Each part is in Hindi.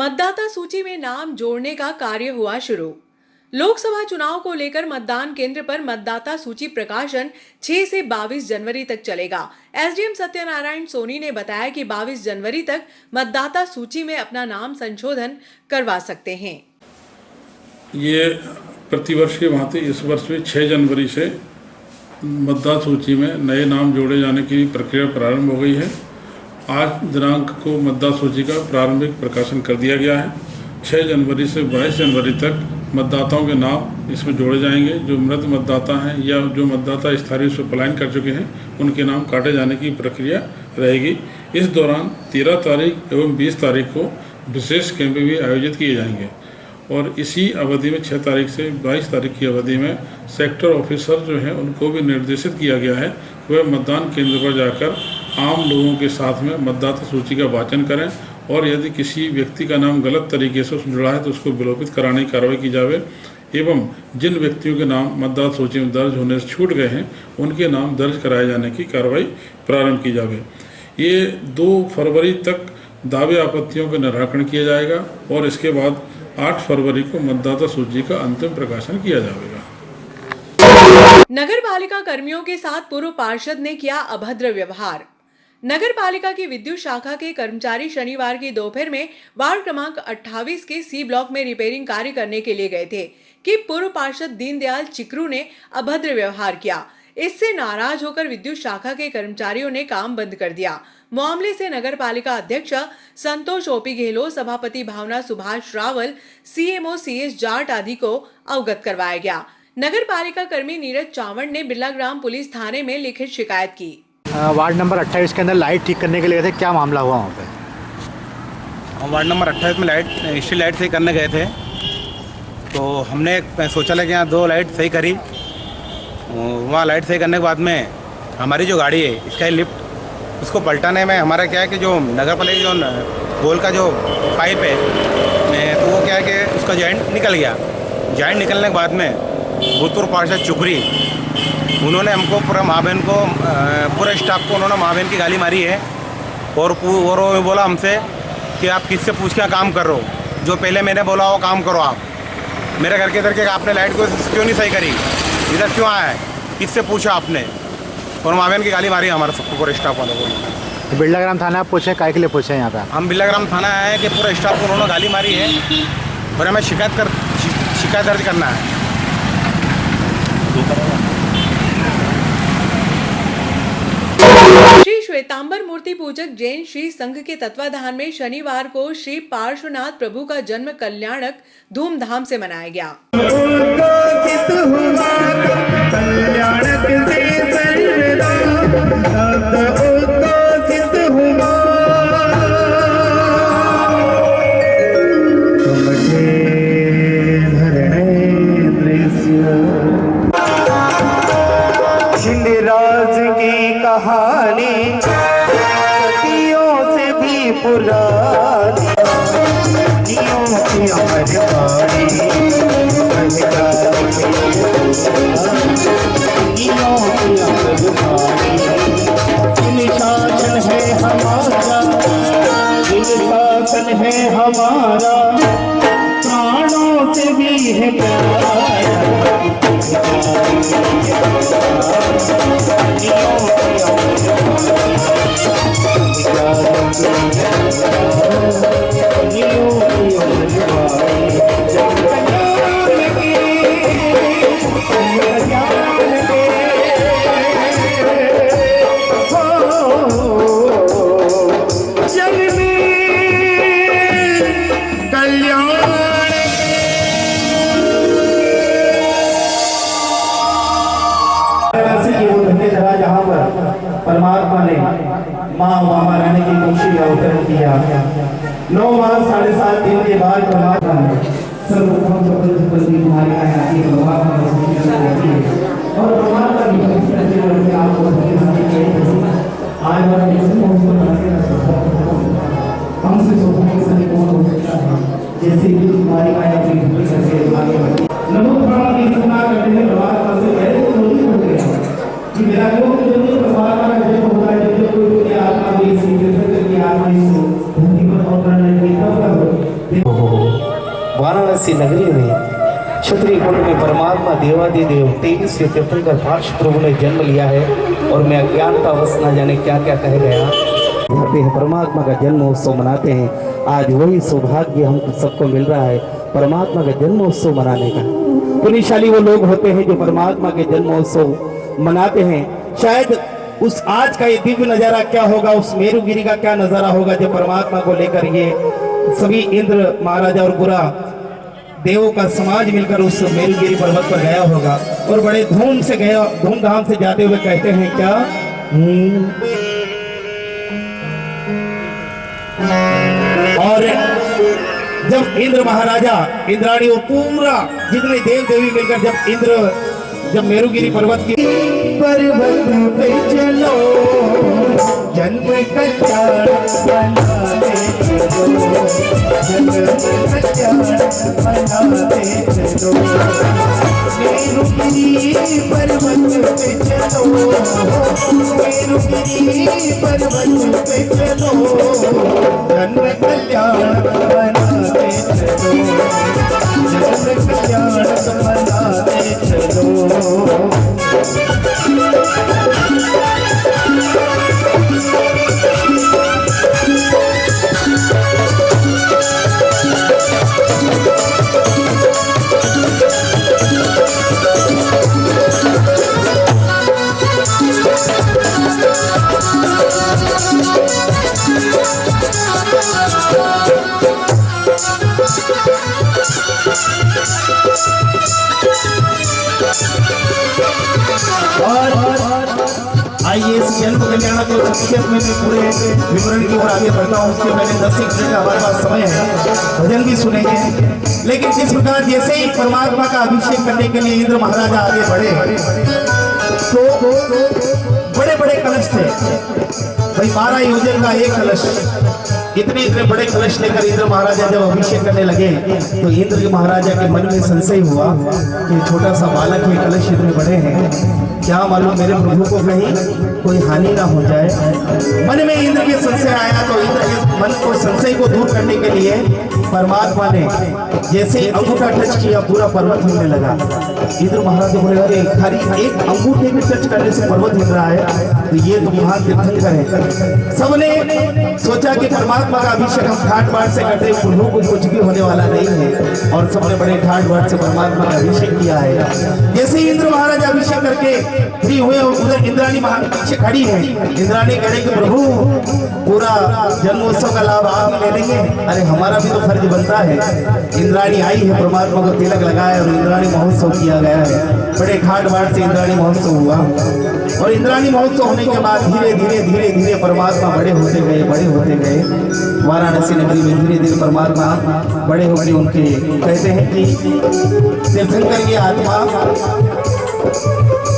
मतदाता सूची में नाम जोड़ने का कार्य हुआ शुरू। लोकसभा चुनाव को लेकर मतदान केंद्र पर मतदाता सूची प्रकाशन 6 से 22 जनवरी तक चलेगा। एसडीएम सत्यनारायण सोनी ने बताया कि 22 जनवरी तक मतदाता सूची में अपना नाम संशोधन करवा सकते हैं। ये प्रतिवर्ष की भांति इस वर्ष भी 6 जनवरी से मतदाता सूची में नए नाम जोड़े जाने की प्रक्रिया प्रारंभ हो गई है। आज दिनांक को मतदाता सूची का प्रारंभिक प्रकाशन कर दिया गया है। 6 जनवरी से 22 जनवरी तक मतदाताओं के नाम इसमें जोड़े जाएंगे। जो मृत मतदाता हैं या जो मतदाता स्थायी रूप से पलायन कर चुके हैं, उनके नाम काटे जाने की प्रक्रिया रहेगी। इस दौरान 13 तारीख एवं 20 तारीख को विशेष कैंप भी आयोजित किए जाएंगे और इसी अवधि में 6 तारीख से 22 तारीख की अवधि में सेक्टर ऑफिसर जो हैं उनको भी निर्देशित किया गया है कि वह मतदान केंद्र पर जाकर आम लोगों के साथ में मतदाता सूची का वाचन करें और यदि किसी व्यक्ति का नाम गलत तरीके से उसमें जुड़ा है तो उसको विलोपित कराने की कार्रवाई की जाए एवं जिन व्यक्तियों के नाम मतदाता सूची में दर्ज होने से छूट गए हैं उनके नाम दर्ज कराए जाने की कार्रवाई प्रारंभ की जाए। ये 2 फरवरी तक दावे आपत्तियों का निराकरण किया जाएगा और इसके बाद 8 फरवरी को मतदाता सूची का अंतिम प्रकाशन किया जाएगा। नगर पालिका कर्मियों के साथ पूर्व पार्षद ने किया अभद्र व्यवहार। नगर पालिका की विद्युत शाखा के कर्मचारी शनिवार की दोपहर में वार्ड क्रमांक 28 के सी ब्लॉक में रिपेयरिंग कार्य करने के लिए गए थे कि पूर्व पार्षद दीनदयाल चिकरू ने अभद्र व्यवहार किया। इससे नाराज होकर विद्युत शाखा के कर्मचारियों ने काम बंद कर दिया। मामले से नगर पालिका अध्यक्ष संतोष ओपी गहलोत, सभापति भावना सुभाष रावल, सीएमओ सीएस जाट आदि को अवगत करवाया गया। नगर पालिका कर्मी नीरज चावड़ ने बिरला ग्राम पुलिस थाने में लिखित शिकायत की। वार्ड नंबर 28 के अंदर लाइट ठीक करने के लिए गए थे, क्या मामला हुआ वहाँ पे? वार्ड नंबर 28 में स्ट्रीट लाइट सही करने गए थे तो हमने शौचालय के यहाँ 2 लाइट सही करी। वहाँ लाइट सही करने के बाद में हमारी जो गाड़ी है इसका लिफ्ट उसको पलटाने में हमारा क्या है कि जो नगर पालिका जो गोल का जो पाइप है तो वो क्या है कि उसका जॉइंट निकल गया। जॉइंट निकलने के बाद में भूतपूर्व पार्षद चुकरी उन्होंने हमको पूरा माँ बहन को पूरे स्टाफ को उन्होंने माँ बहन की गाली मारी है और बोला हमसे कि आप किससे पूछ के काम कर रहे हो, जो पहले मैंने बोला वो काम करो। आप मेरे घर के इधर के आपने लाइट को क्यों नहीं सही करी, इधर क्यों आया है, किससे पूछा आपने, और माँ बहन की गाली मारी है हमारे सबको पूरे स्टाफ वालों को। बिरला ग्राम थाना आप पूछे काय के लिए पूछे यहाँ पे? हम बिरला ग्राम थाना आए हैं कि पूरे स्टाफ को उन्होंने गाली मारी है और हमें शिकायत दर्ज करना है। श्री श्वेतांबर मूर्ति पूजक जैन श्री संघ के तत्वाधान में शनिवार को श्री पार्श्वनाथ प्रभु का जन्म कल्याणक धूमधाम से मनाया गया। कहानी सदियों से भी पुरानी की अमर बाणी शासन है हमारा, शासन है हमारा, प्राणों से भी है प्यारा। परमात्मा ने माँ वहाँ रहने की कोशिश का अवतरण किया। 9 मास 7.5 दिन के बाद परमात्मा ने सर्वप्रथम और परमात्मा की आपको आज हमसे सौभाग्यशाली कौन हो सकता है, जैसे कि तुम्हारी माया की भूमि करके आगे बढ़ी। नमो भगवान की स्तुति करते हैं परमात्मा से, पहले तो नहीं हो गया कि मेरा लोग जो परमात्मा का जन्म होता है, जब कोई आत्मा भी इसी की आत्मा इस धरती पर अवतरण नहीं तब वाराणसी नगरी में क्षत्रिय कुंड में परमात्मा देवादिदेव 23 से तीर्थंकर पार्श्व प्रभु ने जन्म लिया है। और मैं अज्ञानतावश न जाने क्या क्या कह गया। यहाँ पे परमात्मा का जन्मोत्सव मनाते हैं। आज वही सौभाग्य हम सबको मिल रहा है परमात्मा का जन्मोत्सव मनाने का। पुण्यशाली वो लोग होते हैं जो परमात्मा के जन्मोत्सव मनाते हैं। शायद उस आज का ये दिव्य नजारा क्या होगा, उस मेरुगिरी का क्या नजारा होगा जब परमात्मा को लेकर ये सभी इंद्र महाराजा और पूरा देवों का समाज मिलकर उस मेरुगिरी पर्वत पर गया होगा। और बड़े धूमधाम से जाते हुए कहते हैं क्या, और जब इंद्र महाराजा इंद्राणी और पूरा जितने देव देवी मिलकर जब मेरुगिरी पर्वत की पर्वत पे चलो जन्म कल्याण मनाते चलो, जन्म कल्याण मनाते चलो। मेरुगिरी पर्वत पे चलो, मेरुगिरी पर्वत पे चलो, जन्म कल्याण मनाते चलो, जन्म कल्याण मनाते चलो। आइए इस जन्म कल्याण के संक्षेप में मैं पूरे विवरण की ओर आगे बढ़ता हूँ। उससे पहले 10 मिनट का हमारे पास समय है, भजन भी सुनेंगे। लेकिन जिस प्रकार जैसे ही परमात्मा का अभिषेक करने के लिए इंद्र महाराजा आगे बढ़े तो बड़े बड़े कलश थे भाई, 12 योजन का एक कलश। इतने बड़े कलश लेकर इंद्र महाराजा जब अभिषेक करने लगे तो इंद्र महाराजा के मन में संशय हुआ कि छोटा सा बालक है, कलश इतने बड़े हैं, क्या मालूम मेरे प्रभु को कहीं कोई हानि ना हो जाए। मन में इंद्र के संशय आया तो इंद्र के मन को संशय को दूर करने के लिए परमात्मा ने जैसे ही अंगूठा टच किया पूरा पर्वत हिलने लगा। इंद्र महाराज बोले अरे खाली एक अंगूठे के टच करने से पर्वत हिल रहा है तो ये तो महान तीर्थंकर है। सबने सोचा कि परमात्मा का अभिषेक हम ठाट बाट से करते प्रभु को कुछ भी होने वाला नहीं है, और सबने बड़े ठाट बाट से परमात्मा का अभिषेक किया है। जैसे ही इंद्र महाराज अभिषेक करके फ्री हुए उधर इंद्राणी पीछे खड़ी है। इंद्राणी कह रही कि प्रभु पूरा जन्मोत्सव का लाभ आप ले लेंगे, अरे हमारा भी तो फर्ज बनता है। इंद्राणी आई है, परमात्मा को तिलक लगाया और इंद्राणी महोत्सव किया गया है। बड़े ठाट बाट से इंद्राणी महोत्सव हुआ और इंद्राणी महोत्सव होने के बाद धीरे धीरे धीरे धीरे परमात्मा बड़े होते गए। वाराणसी नगरी में धीरे धीरे परमात्मा बड़े हो गए। उनके कहते हैं कि तीर्थंकर की आत्मा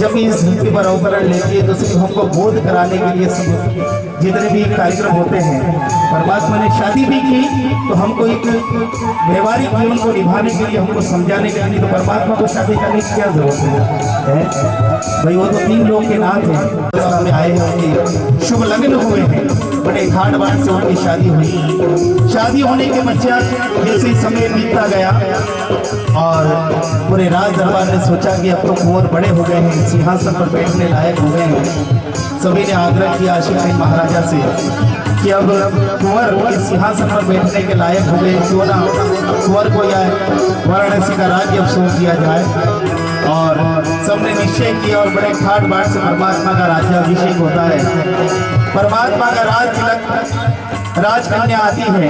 जब इस धरती पर अवतरण लेती है तो सिर्फ हमको बोध कराने के लिए सब जितने भी कार्यक्रम होते हैं। परमात्मा ने शादी भी की तो हमको एक व्यवहारिक जीवन को निभाने के लिए, हमको समझाने के लिए, तो परमात्मा को शादी करने की क्या जरूरत है भाई। वो तो 3 लोग के नाथ हैं, में आए हैं, उनके शुभ लग्न हुए हैं, बड़े ठाट बाट से उनकी शादी हुई। शादी होने के पश्चात जैसे समय बीतता गया और पूरे राज दरबार ने सोचा कि अब तो कुंवर बड़े हो गए हैं, सिंहासन पर बैठने लायक हो गए हैं। सभी ने आग्रह किया आशीर्वाद महाराजा से कि अब कुंवर इस सिंहासन पर बैठने के लायक हो गए, क्यों ना कुंवर को या वाराणसी का राज्य अब सौंप दिया जाए। और सबने निश्चय किया और बड़े ठाट बाट से परमात्मा का राज्याभिषेक होता है। परमात्मा का राज तिलक राजकन्या आती है,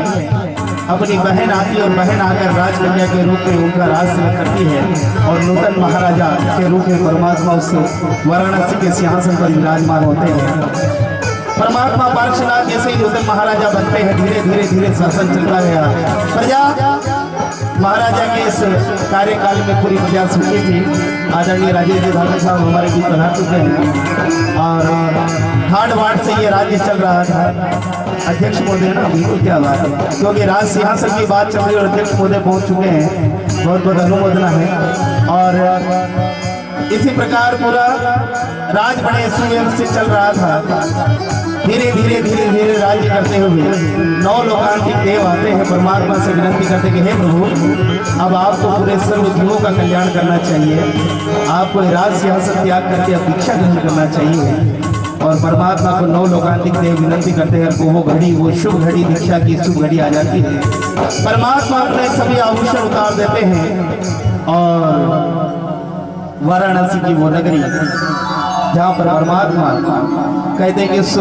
अपनी बहन आती है और बहन आकर राजकन्या के रूप में उनका राज तिलक करती है और नूतन महाराजा के रूप में परमात्मा उस वाराणसी के सिंहासन पर विराजमान होते हैं। परमात्मा पार्श्वनाथ जैसे ही नूतन महाराजा बनते हैं धीरे धीरे धीरे शासन चलता गया। प्रजा महाराजा के इस कार्यकाल में पूरी प्रजा सुखी थी। आदरणीय राजेंद्र धामी साहब हमारे बीच पधार चुके हैं और ठाट बाट से ये राज्य चल रहा था। अध्यक्ष महोदय ना बिल्कुल क्या बात है, क्योंकि राज सिंहासन की बात चल रही है और अध्यक्ष महोदय पहुंच चुके हैं, बहुत बहुत अनुमोदना है। और इसी प्रकार पूरा राज बड़े सुयोग से चल रहा था। धीरे धीरे धीरे धीरे राज्य करते हुए 9 लोकांतिक देव आते हैं, परमात्मा से विनती करते कि हे प्रभु, अब आपको पूरे सर्व जीवों का कल्याण करना चाहिए, आपको राज सिंहासन त्याग करके अब दीक्षा ग्रहण करना चाहिए। और परमात्मा को 9 लोकांतिक देव विनती करते हैं, वो घड़ी, वो शुभ घड़ी, दीक्षा की शुभ घड़ी आ जाती है। परमात्मा अपने सभी आभूषण उतार देते हैं और वाराणसी की वो नगरी जहाँ पर परमात्मा कहते हैं कि उस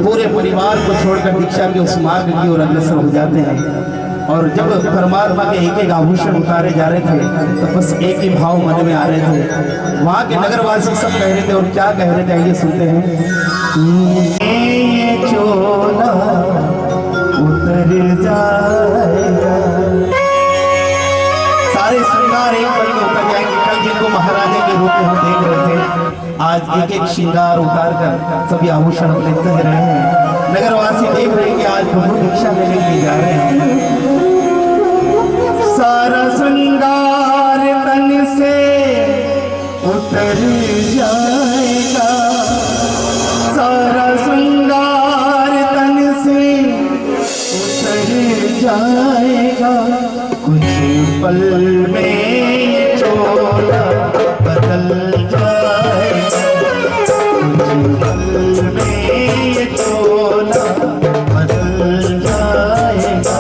पूरे परिवार को छोड़कर दीक्षा के उस मार्ग की ओर अग्रसर हो जाते हैं। और जब परमात्मा के एक एक आभूषण उतारे जा रहे थे तो बस एक ही भाव मन में आ रहे थे। वहाँ के नगरवासी सब कह रहे थे, और क्या कह रहे थे आइए सुनते हैं। ये चोला उतर जाएगा, सारे श्रृंगार एक पल में उतर जाएंगे। कल जिनको महाराजा के रूप में हम देख रहे थे, आज एक एक श्रृंगार उतार कर सभी आभूषण लेते रहे हैं। नगरवासी देख रहे हैं कि आज प्रभु दीक्षा लेने के लिए जा रहे हैं। सारा श्रृंगार तन से उतर जाएगा, सारा श्रृंगार तन से उतर जाएगा। कुछ पल में ये चोला बदल जाएगा, कुछ पल में ये चोला बदल जाएगा।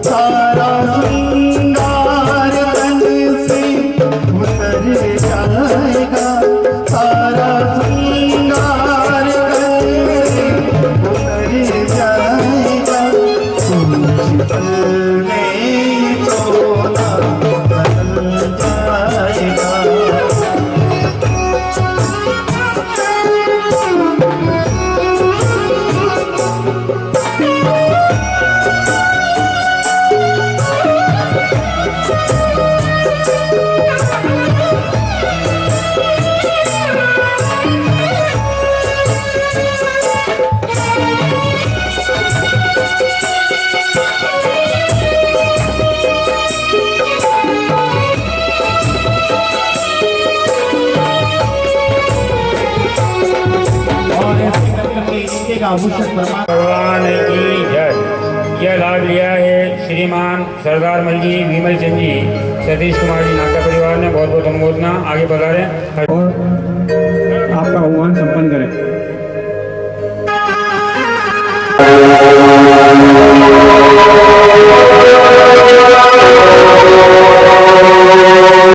सारा श्रृंगार तन से उतर जाएगा, सारा श्रृंगार तन से उतर जाएगा। कुछ पल में ये चोला बदल जाएगा। भगवान की जय। यह लाभ लिया है श्रीमान सरदार मल जी, विमल चंद जी, सतीश कुमार जी, नाका परिवार ने। बहुत बहुत अनुमोदना। आगे बढ़ा रहे हैं और आपका आह्वान संपन्न करें।